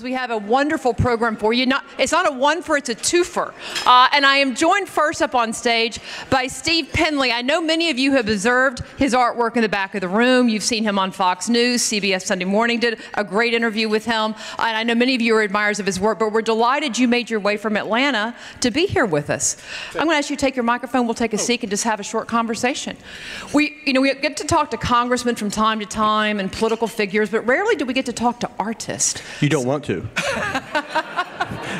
We have a wonderful program for you. It's not a one-fer, it's a twofer. And I am joined first up on stage by Steve Penley. I know many of you have observed his artwork in the back of the room. You've seen him on Fox News. CBS Sunday Morning did a great interview with him. And I know many of you are admirers of his work, but we're delighted you made your way from Atlanta to be here with us. I'm going to ask you to take your microphone. We'll take a seat and just have a short conversation. We get to talk to congressmen from time to time and political figures, but rarely do we get to talk to artists. You don't want to.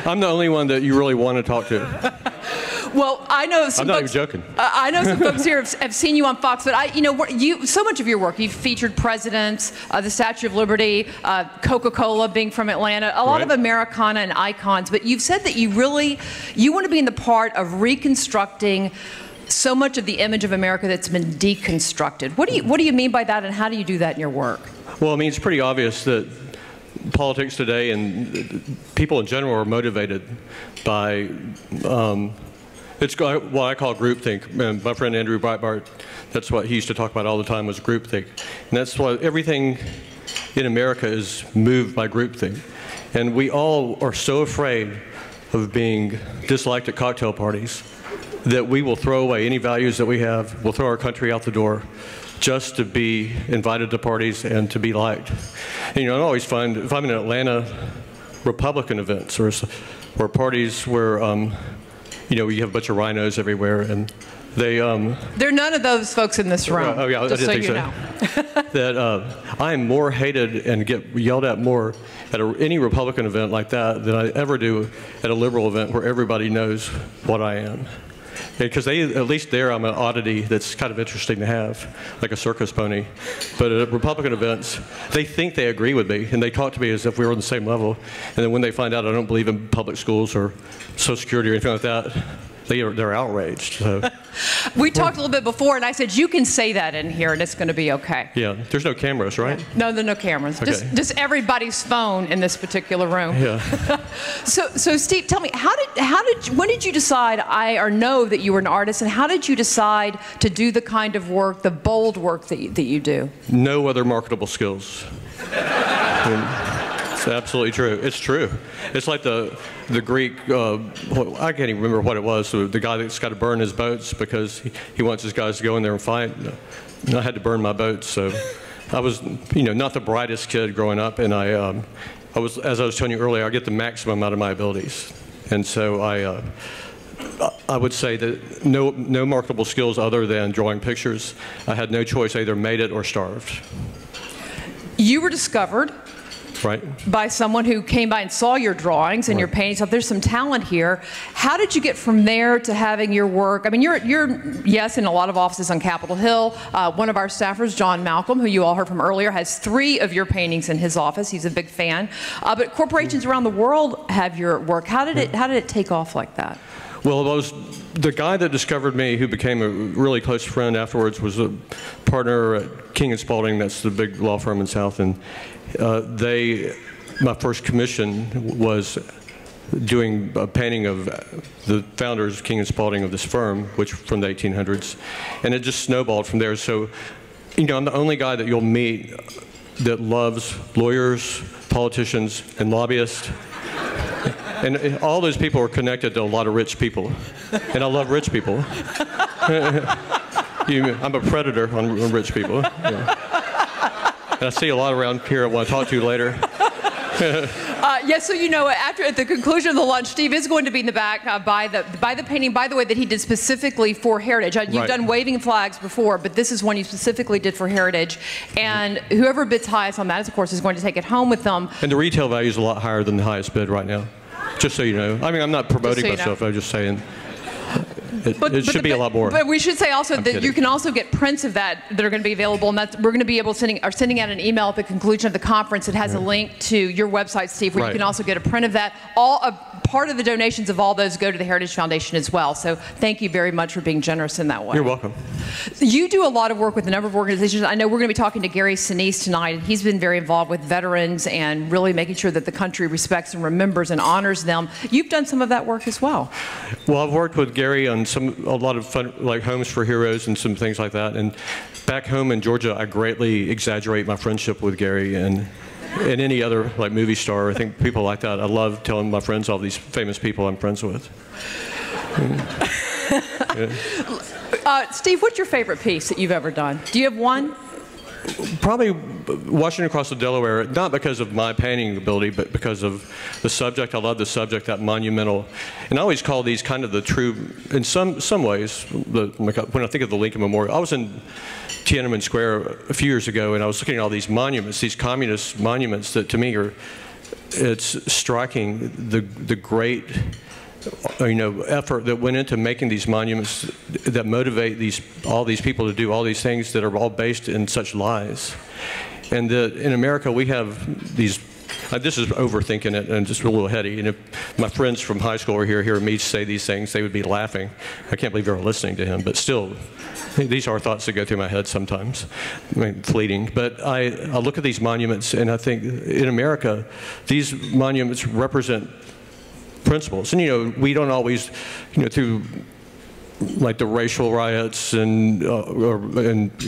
I'm the only one that you really want to talk to. Well, I know some I'm not folks, even joking. I know some folks here have seen you on Fox, but so much of your work, you've featured presidents, the Statue of Liberty, Coca-Cola being from Atlanta, a lot of Americana and icons, but you've said that you want to be in the part of reconstructing so much of the image of America that's been deconstructed. What do you mean by that, and how do you do that in your work? Well, I mean, it's pretty obvious that politics today and people in general are motivated by it's what I call groupthink. And my friend Andrew Breitbart, that's what he used to talk about all the time, was groupthink. And that's why everything in America is moved by groupthink. And we all are so afraid of being disliked at cocktail parties that we will throw away any values that we have. We'll throw our country out the door just to be invited to parties and to be liked. And, I always find, if I'm in Atlanta Republican events or parties where, you have a bunch of rhinos everywhere, and they... there are none of those folks in this room, oh, yeah, just so you know. That I am more hated and get yelled at more at any Republican event like that than I ever do at a liberal event where everybody knows what I am. Because at least there I'm an oddity that's kind of interesting to have, like a circus pony. But at Republican events, they think they agree with me, and they talk to me as if we were on the same level. And then when they find out I don't believe in public schools or Social Security or anything like that, they're outraged. So. We talked a little bit before, and I said, you can say that in here, and it's going to be okay. Yeah, there's no cameras, right? No, there are no cameras. Okay. Just everybody's phone in this particular room. Yeah. So Steve, tell me, when did you decide or know that you were an artist, and how did you decide to do the kind of work, the bold work that you do? No other marketable skills. It's absolutely true. It's true. It's like the Greek, I can't even remember what it was, so the guy that's got to burn his boats because he wants his guys to go in there and fight. I had to burn my boats, so I was, not the brightest kid growing up, and I was, as I was telling you earlier, I get the maximum out of my abilities. And so I would say that no marketable skills other than drawing pictures. I had no choice, I either made it or starved. You were discovered by someone who came by and saw your drawings and your paintings. So there's some talent here. How did you get from there to having your work? I mean, you're yes, in a lot of offices on Capitol Hill. One of our staffers, John Malcolm, who you all heard from earlier, has 3 of your paintings in his office. He's a big fan. But corporations around the world have your work. How did it take off like that? Well, the guy that discovered me, who became a really close friend afterwards, was a partner at King & Spalding. That's the big law firm in South. And my first commission was doing a painting of the founders, King & Spalding, of this firm, which from the 1800s. And it just snowballed from there. So, I'm the only guy that you'll meet that loves lawyers, politicians, and lobbyists. And all those people are connected to a lot of rich people. And I love rich people. I'm a predator on rich people. Yeah. And I see a lot around here I want to talk to you later. Yes, so at the conclusion of the lunch, Steve is going to be in the back by the painting, by the way, that he did specifically for Heritage. You've done waving flags before, but this is one you specifically did for Heritage. And whoever bids highest on that, of course, is going to take it home with them. And the retail value is a lot higher than the highest bid right now, just so you know. I mean, I'm not promoting myself, I'm just saying. It should be a lot more. But we should say also that you can also get prints of that are going to be available, and we're going to be able to sending out an email at the conclusion of the conference that has a link to your website, Steve, where you can also get a print of that. Part of the donations of all those go to the Heritage Foundation as well. So thank you very much for being generous in that way. You're welcome. You do a lot of work with a number of organizations. I know we're going to be talking to Gary Sinise tonight, and he's been very involved with veterans and really making sure that the country respects and remembers and honors them. You've done some of that work as well. Well, I've worked with Gary on a lot of fun, like Homes for Heroes and some things like that. And back home in Georgia, I greatly exaggerate my friendship with Gary, and and any other like movie star. I think people like that. I love telling my friends all these famous people I'm friends with. Steve, what's your favorite piece that you've ever done? Do you have one? Probably Washington Across the Delaware, not because of my painting ability, but because of the subject. I love the subject, that monumental. And I always call these kind of the true, in some ways, when I think of the Lincoln Memorial. I was in Tiananmen Square a few years ago, and I was looking at all these monuments, these communist monuments that to me are, it's striking the great effort that went into making these monuments that motivate all these people to do all these things that are all based in such lies. And in America, we have these, this is overthinking it and just a little heady. And if my friends from high school were here, hearing me say these things, they would be laughing. I can't believe they were listening to him, but still, these are thoughts that go through my head sometimes, I mean, fleeting. But I look at these monuments, and I think in America, these monuments represent principles. And we don't always, through like the racial riots and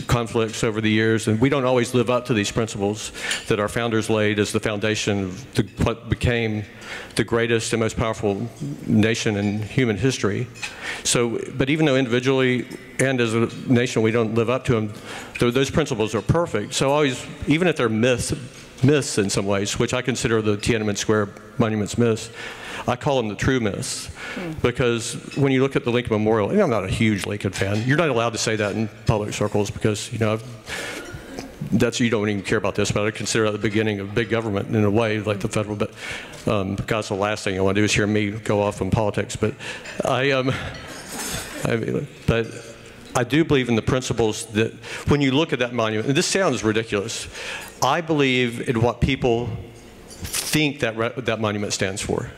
conflicts over the years, and we don't always live up to these principles that our founders laid as the foundation of what became the greatest and most powerful nation in human history. So, but even though individually and as a nation we don't live up to them, those principles are perfect. So always, even if they're myths in some ways, which I consider the Tiananmen Square monuments myths, I call them the true myths, because when you look at the Lincoln Memorial, and I'm not a huge Lincoln fan. You're not allowed to say that in public circles because, you don't even care about this, but I consider it the beginning of big government in a way, like the federal. But because the last thing I want to do is hear me go off on politics. But but I do believe in the principles that when you look at that monument, and this sounds ridiculous, I believe in what people think that monument stands for,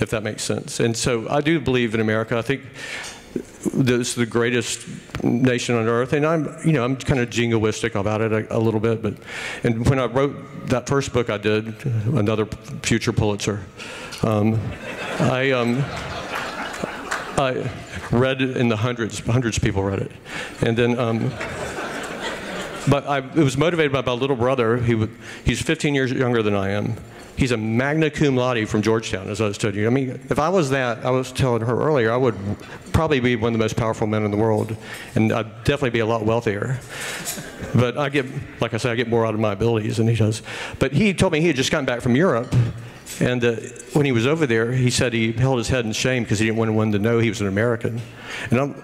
if that makes sense. And so I do believe in America. I think this is the greatest nation on earth, and I'm kind of jingoistic about it a little bit. And when I wrote that first book I did, another future Pulitzer, I read it in the hundreds of people read it, and then. But it was motivated by my little brother. He's 15 years younger than I am. He's a magna cum laude from Georgetown, as I was telling you. I mean, if I was that, I was telling her earlier, I would probably be one of the most powerful men in the world, and I'd definitely be a lot wealthier. But like I said, I get more out of my abilities than he does. But he told me he had just gotten back from Europe, and when he was over there, he said he held his head in shame because he didn't want anyone to know he was an American. And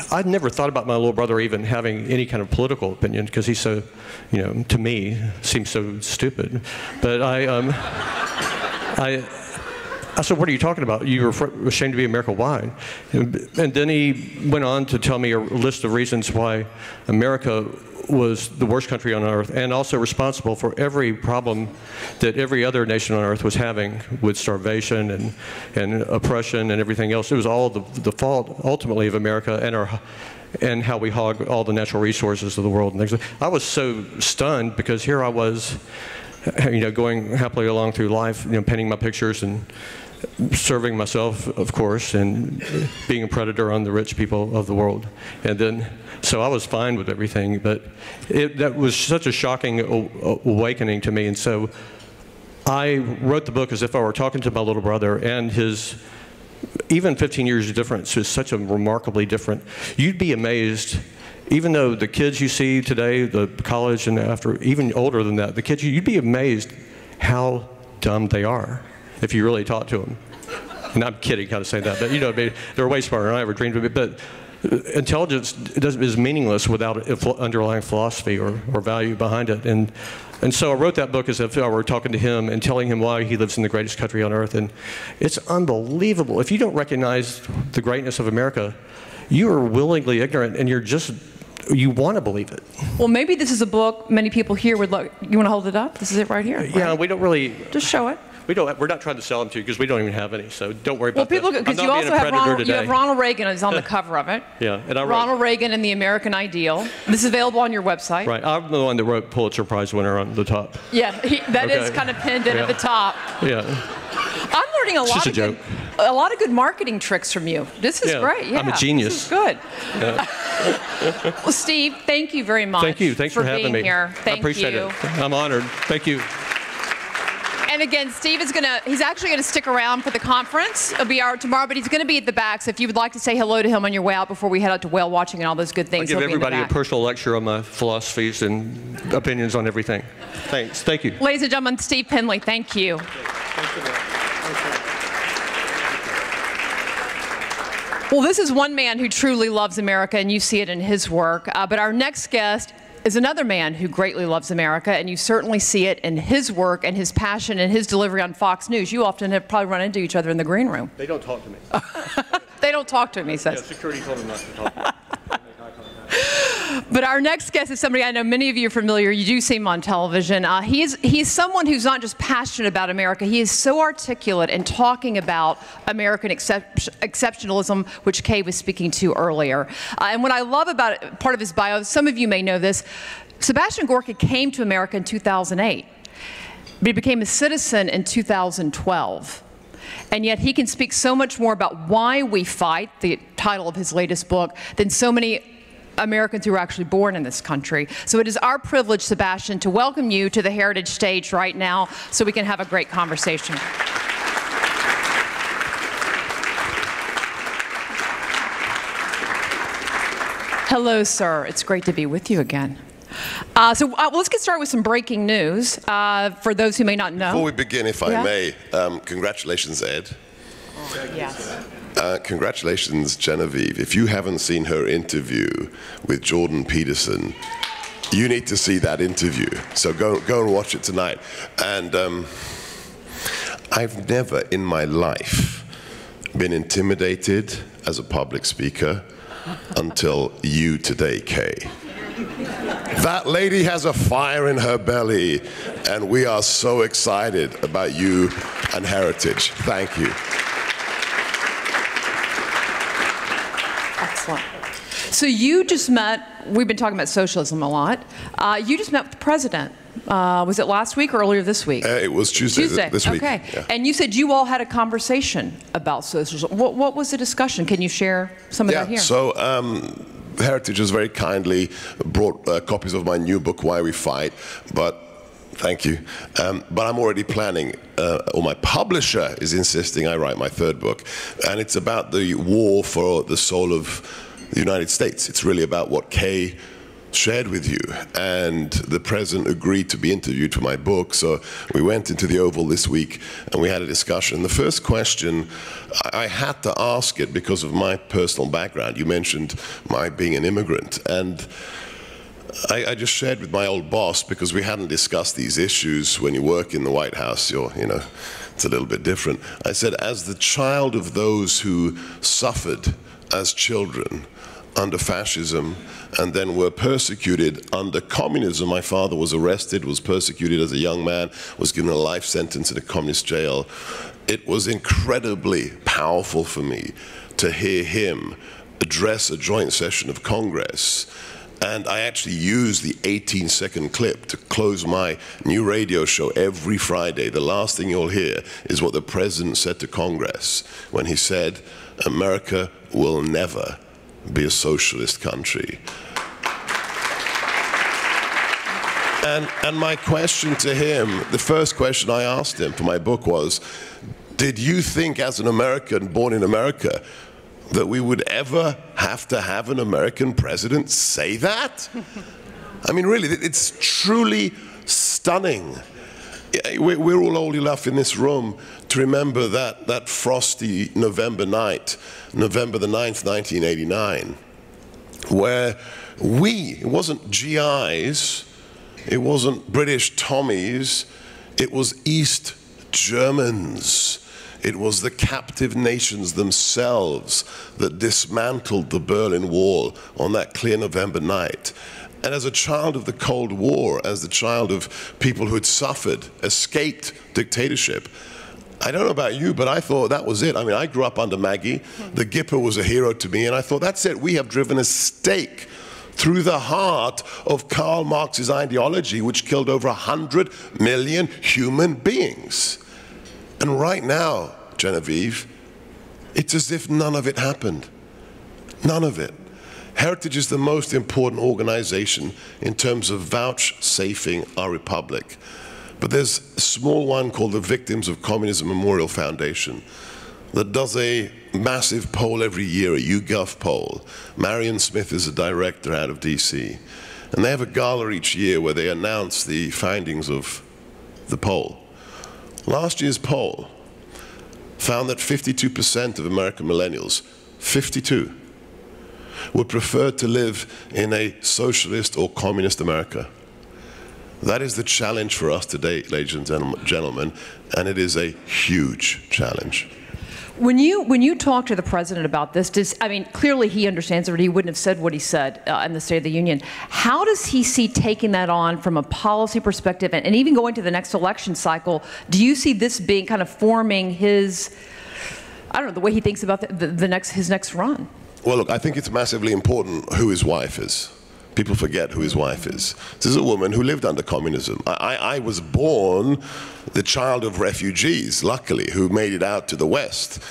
I'd never thought about my little brother even having any kind of political opinion because he's so, to me, seems so stupid. But I said, what are you talking about? You were ashamed to be American. Why? And then he went on to tell me a list of reasons why America was the worst country on earth and also responsible for every problem that every other nation on earth was having with starvation and oppression and everything else. It was all the fault ultimately of America and how we hog all the natural resources of the world and things. I was so stunned because here I was, going happily along through life, painting my pictures and serving myself, of course, and being a predator on the rich people of the world. And then, so I was fine with everything, but that was such a shocking awakening to me. And so I wrote the book as if I were talking to my little brother, and his, even 15 years difference is such a remarkably different. You'd be amazed, even though the kids you see today, the college and after, even older than that, the kids, you'd be amazed how dumb they are if you really talk to them. And I'm kidding kind of saying that, but they're way smarter than I ever dreamed of it. But intelligence is meaningless without underlying philosophy or value behind it. And so I wrote that book as if I were talking to him and telling him why he lives in the greatest country on earth. And it's unbelievable. If you don't recognize the greatness of America, you are willingly ignorant, and you want to believe it. Well, maybe this is a book many people here would like. You want to hold it up? This is it right here. Right? Yeah, we don't really. Just show it. We're not trying to sell them to you because we don't even have any, so don't worry about that. Well, people, because you also have Ronald Reagan is on the cover of it. Yeah, and Ronald Reagan and the American Ideal. This is available on your website. Right, I'm the one that wrote Pulitzer Prize winner on the top. Yeah, that is kind of pinned in at the top. Yeah. I'm learning a lot of good marketing tricks from you. This is great. Yeah, I'm a genius. This is good. Yeah. Well, Steve, thank you very much. Thank you. Thanks for having me. Here. Thank you. I appreciate it. I'm honored. Thank you. And again, Steve is he's actually gonna stick around for the conference. It'll be tomorrow, but he's gonna be at the back. So if you would like to say hello to him on your way out before we head out to whale watching and all those good things, I'll give everybody a personal lecture on my philosophies and opinions on everything. Thanks. Thank you. Ladies and gentlemen, Steve Penley, thank you. Well, this is one man who truly loves America, and you see it in his work. But our next guest is another man who greatly loves America, and you certainly see it in his work and his passion and his delivery on Fox News. You often have probably run into each other in the green room. They don't talk to me. They don't talk to me, he says. Yeah, security told them not to talk to me. But our next guest is somebody I know many of you are familiar. You do see him on television. He's someone who's not just passionate about America. He is so articulate in talking about American exceptionalism, which Kay was speaking to earlier. And what I love about it, part of his bio, some of you may know this, Sebastian Gorka came to America in 2008, but he became a citizen in 2012. And yet he can speak so much more about why we fight, the title of his latest book, than so many Americans who were actually born in this country. So it is our privilege, Sebastian, to welcome you to the Heritage stage right now so we can have a great conversation. Hello, sir. It's great to be with you again. Let's get started with some breaking news for those who may not know. Before we begin, if I may, congratulations, Ed. Yes. Congratulations, Genevieve. If you haven't seen her interview with Jordan Peterson, you need to see that interview. So go and watch it tonight. And I've never in my life been intimidated as a public speaker until you today, Kay. That lady has a fire in her belly, and we are so excited about you and Heritage. Thank you. Excellent. So you just met, we've been talking about socialism a lot. You just met with the president. Was it last week or earlier this week? It was Tuesday. This week. Okay. Yeah. And you said you all had a conversation about socialism. What was the discussion? Can you share some of that here? So Heritage has very kindly brought copies of my new book, Why We Fight, but thank you. But I'm already planning, or my publisher is insisting I write my third book, and it's about the war for the soul of the United States. It's really about what Kay shared with you, and the president agreed to be interviewed for my book, so we went into the Oval this week and we had a discussion. The first question, I had to ask it because of my personal background. You mentioned my being an immigrant, and I just shared with my old boss, because we hadn't discussed these issues. When you work in the White House, it's a little bit different. I said, as the child of those who suffered as children under fascism and then were persecuted under communism. My father was arrested, was persecuted as a young man, was given a life sentence in a communist jail. It was incredibly powerful for me to hear him address a joint session of Congress. And I actually used the 18-second clip to close my new radio show every Friday. The last thing you'll hear is what the president said to Congress when he said, America will never be a socialist country. And my question to him, the first question I asked him for my book was, did you think as an American born in America that we would ever have to have an American president say that? I mean, really, it's truly stunning. We're all old enough in this room to remember that frosty November night, November the 9th, 1989, where it wasn't GIs, it wasn't British Tommies, it was East Germans. It was the captive nations themselves that dismantled the Berlin Wall on that clear November night. And as a child of the Cold War, as the child of people who had suffered, escaped dictatorship, I don't know about you, but I thought that was it. I mean, I grew up under Maggie. The Gipper was a hero to me, and I thought, that's it. We have driven a stake through the heart of Karl Marx's ideology, which killed over 100 million human beings. And right now, Genevieve, it's as if none of it happened. None of it. Heritage is the most important organization in terms of vouchsafing our republic. But there's a small one called the Victims of Communism Memorial Foundation that does a massive poll every year, a YouGov poll. Marion Smith is a director out of DC. And they have a gala each year where they announce the findings of the poll. Last year's poll found that 52% of American millennials, 52, would prefer to live in a socialist or communist America. That is the challenge for us today, ladies and gentlemen, and it is a huge challenge. When you talk to the president about this, I mean, clearly he understands it, or he wouldn't have said what he said in the State of the Union. How does he see taking that on from a policy perspective, and even going to the next election cycle? Do you see this being kind of forming his, I don't know, the way he thinks about his next run? Well, look, I think it's massively important who his wife is. People forget who his wife is. This is a woman who lived under communism. I was born the child of refugees, luckily, who made it out to the West.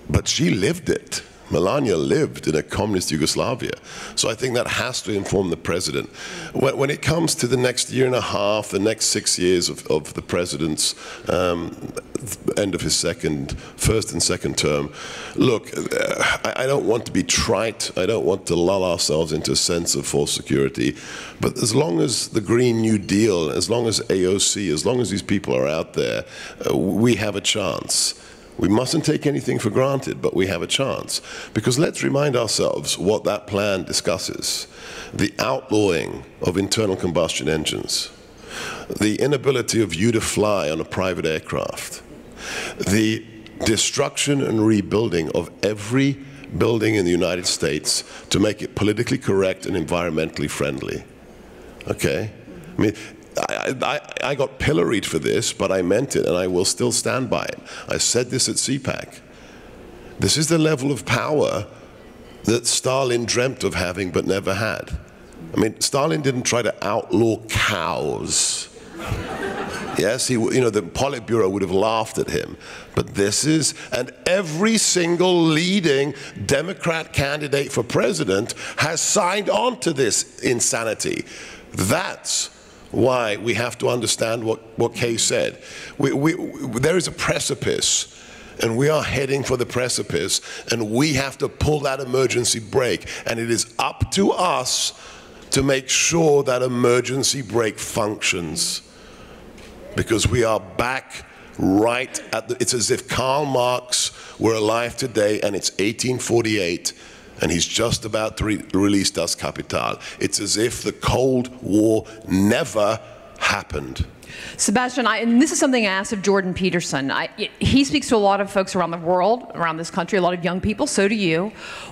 But she lived it. Melania lived in a communist Yugoslavia. So I think that has to inform the president. When it comes to the next year and a half, the next 6 years of the president's end of his first and second term, look, I don't want to be trite. I don't want to lull ourselves into a sense of false security. But as long as the Green New Deal, as long as AOC, as long as these people are out there, we have a chance. We mustn't take anything for granted, but we have a chance. Because let's remind ourselves what that plan discusses. The outlawing of internal combustion engines, the inability of you to fly on a private aircraft, the destruction and rebuilding of every building in the United States to make it politically correct and environmentally friendly. Okay? I mean, I got pilloried for this, but I meant it, and I will still stand by it. I said this at CPAC. This is the level of power that Stalin dreamt of having but never had. I mean, Stalin didn't try to outlaw cows. Yes, the Politburo would have laughed at him. But this is, and every single leading Democrat candidate for president has signed on to this insanity. That's why we have to understand what Kay said. There is a precipice, and we are heading for the precipice, and we have to pull that emergency brake, and it is up to us to make sure that emergency brake functions, because we are back right at it's as if Karl Marx were alive today and it's 1848 and he's just about to release Das Kapital. It's as if the Cold War never happened. Sebastian, and this is something I asked of Jordan Peterson. He speaks to a lot of folks around the world, around this country, a lot of young people, so do you.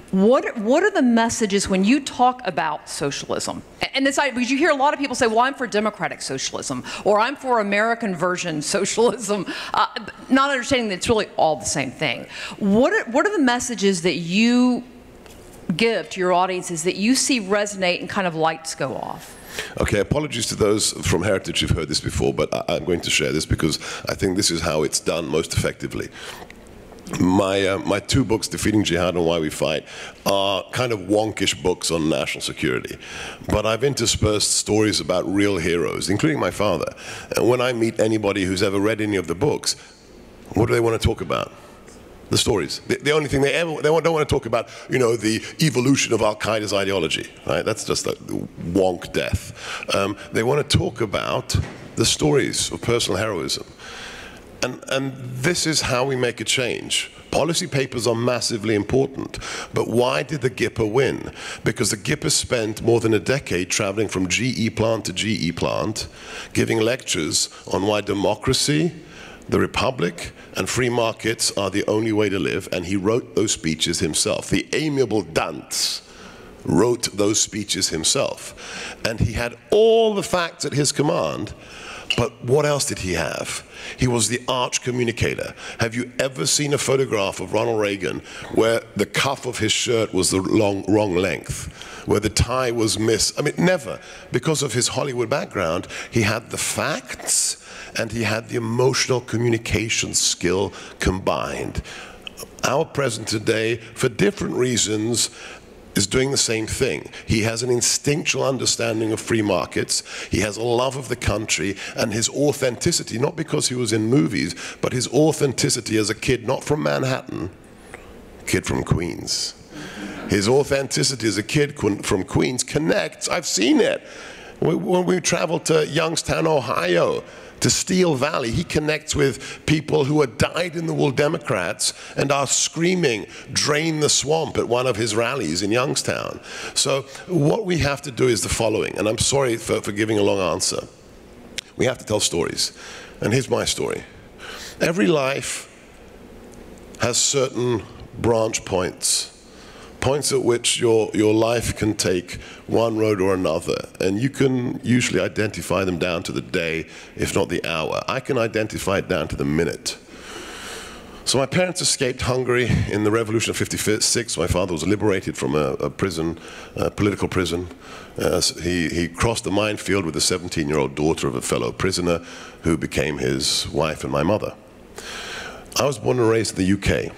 What are the messages when you talk about socialism? And this, because you hear a lot of people say, well, I'm for democratic socialism, or I'm for American version socialism, not understanding that it's really all the same thing. What are the messages that you give to your audiences that you see resonate and kind of lights go off? Okay, apologies to those from Heritage who've heard this before, but I'm going to share this because I think this is how it's done most effectively. My two books, Defeating Jihad and Why We Fight, are kind of wonkish books on national security. But I've interspersed stories about real heroes, including my father. And when I meet anybody who's ever read any of the books, what do they want to talk about? The stories. The only thing they don't want to talk about, the evolution of Al-Qaeda's ideology, right? That's just a wonk death. They want to talk about the stories of personal heroism. And this is how we make a change. Policy papers are massively important, but why did the GIPA win? Because the GIPA spent more than a decade traveling from GE plant to GE plant, giving lectures on why democracy, the Republic, and free markets are the only way to live, and he wrote those speeches himself. The amiable Dantz wrote those speeches himself. And he had all the facts at his command, but what else did he have? He was the arch communicator. Have you ever seen a photograph of Ronald Reagan where the cuff of his shirt was the wrong length, where the tie was I mean, never. Because of his Hollywood background, he had the facts, and he had the emotional communication skill combined. Our president today, for different reasons, is doing the same thing. He has an instinctual understanding of free markets. He has a love of the country and his authenticity, not because he was in movies, but his authenticity as a kid, not from Manhattan, kid from Queens. His authenticity as a kid from Queens connects. I've seen it. When we travel to Youngstown, Ohio, to Steel Valley, he connects with people who are dyed-in-the-wool Democrats and are screaming, "Drain the swamp," at one of his rallies in Youngstown. So what we have to do is the following, and I'm sorry for giving a long answer. We have to tell stories. And here's my story. Every life has certain branch points. Points at which your life can take one road or another, and you can usually identify them down to the day, if not the hour. I can identify it down to the minute. So my parents escaped Hungary in the Revolution of '56. My father was liberated from a prison, a political prison. He crossed the minefield with a 17-year-old daughter of a fellow prisoner who became his wife and my mother. I was born and raised in the UK.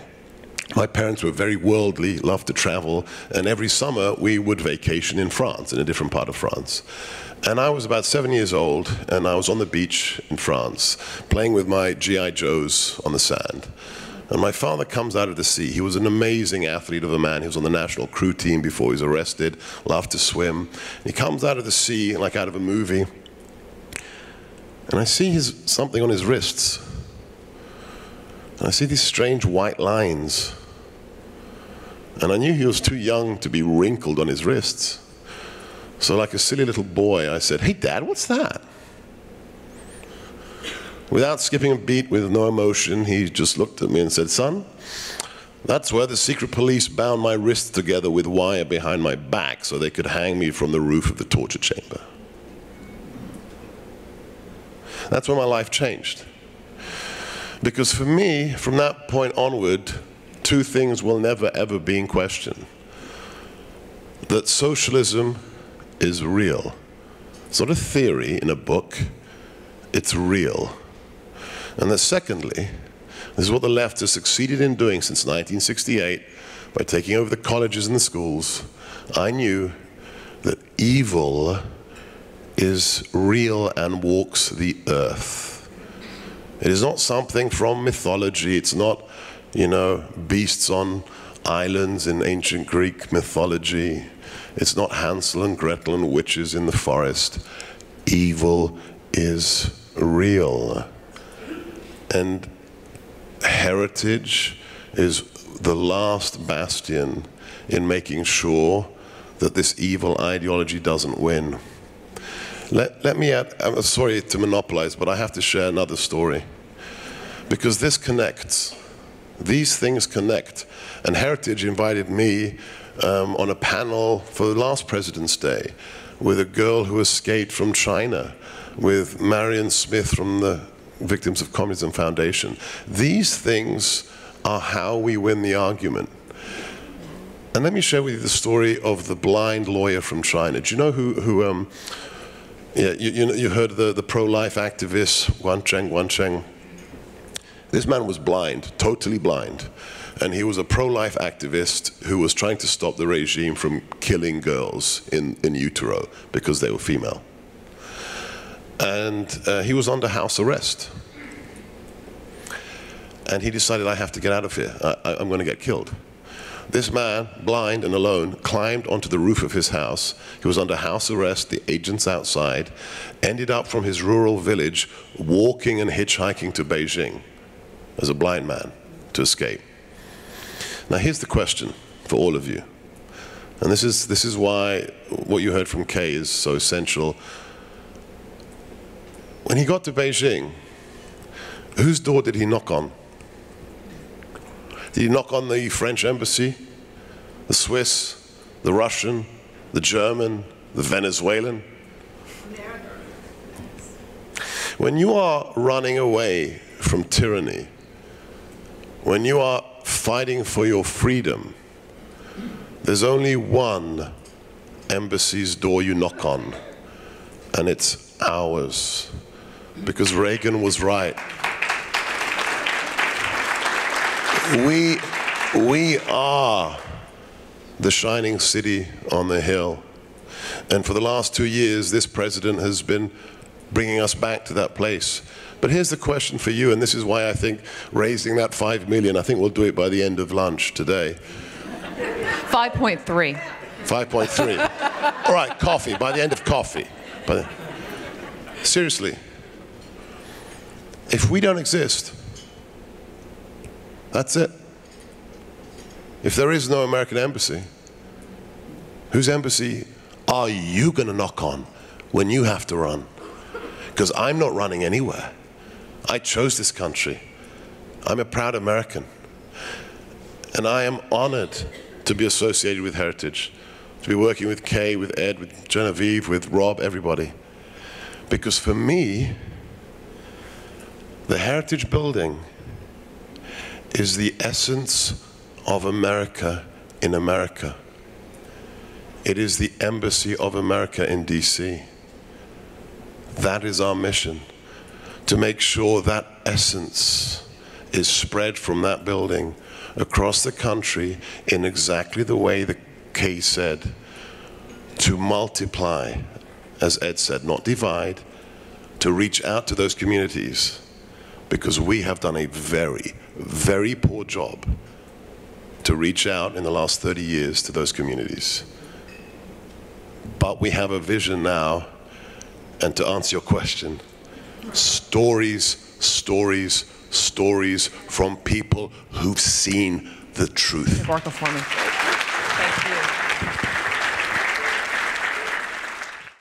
My parents were very worldly, loved to travel, and every summer we would vacation in France, in a different part of France. And I was about 7 years old, and I was on the beach in France, playing with my G.I. Joes on the sand. And my father comes out of the sea. He was an amazing athlete of a man. He was on the national crew team before he was arrested, loved to swim. He comes out of the sea, like out of a movie, and I see something on his wrists. And I see these strange white lines. And I knew he was too young to be wrinkled on his wrists. So like a silly little boy, I said, "Hey, Dad, what's that?" Without skipping a beat, with no emotion, he just looked at me and said, "Son, that's where the secret police bound my wrists together with wire behind my back so they could hang me from the roof of the torture chamber." That's when my life changed. Because for me, from that point onward, two things will never ever be in question. That socialism is real. It's not a theory in a book, it's real. And that secondly, this is what the left has succeeded in doing since 1968 by taking over the colleges and the schools. I knew that evil is real and walks the earth. It is not something from mythology. It's not, you know, beasts on islands in ancient Greek mythology. It's not Hansel and Gretel and witches in the forest. Evil is real. And heritage is the last bastion in making sure that this evil ideology doesn't win. Let me add, I'm sorry to monopolize, but I have to share another story. Because this connects. These things connect. And Heritage invited me on a panel for the last President's Day with a girl who escaped from China, with Marion Smith from the Victims of Communism Foundation. These things are how we win the argument. And let me share with you the story of the blind lawyer from China. Do you know who yeah, you heard the pro-life activist, Guancheng. This man was blind, totally blind. And he was a pro-life activist who was trying to stop the regime from killing girls in utero because they were female. And he was under house arrest. And he decided, I have to get out of here. I'm going to get killed. This man, blind and alone, climbed onto the roof of his house. He was under house arrest, the agents outside, ended up from his rural village walking and hitchhiking to Beijing as a blind man to escape. Now here's the question for all of you. And this is why what you heard from Kay is so essential. When he got to Beijing, whose door did he knock on? Did he knock on the French embassy, the Swiss, the Russian, the German, the Venezuelan? When you are running away from tyranny, when you are fighting for your freedom, there's only one embassy's door you knock on, and it's ours. Because Reagan was right. We are the shining city on the hill. And for the last 2 years, this president has been bringing us back to that place. But here's the question for you, and this is why I think raising that 5 million, I think we'll do it by the end of lunch today. 5.3. 5.3. All right, coffee, by the end of coffee. Seriously, if we don't exist, that's it. If there is no American embassy, whose embassy are you going to knock on when you have to run? Because I'm not running anywhere. I chose this country. I'm a proud American. And I am honored to be associated with Heritage, to be working with Kay, with Ed, with Genevieve, with Rob, everybody. Because for me, the Heritage Building is the essence of America in America. It is the embassy of America in DC. That is our mission, to make sure that essence is spread from that building across the country in exactly the way that Kay said, to multiply, as Ed said, not divide, to reach out to those communities, because we have done a very, very poor job to reach out in the last 30 years to those communities. But we have a vision now, and to answer your question, stories, stories, stories from people who've seen the truth. Gorka for me.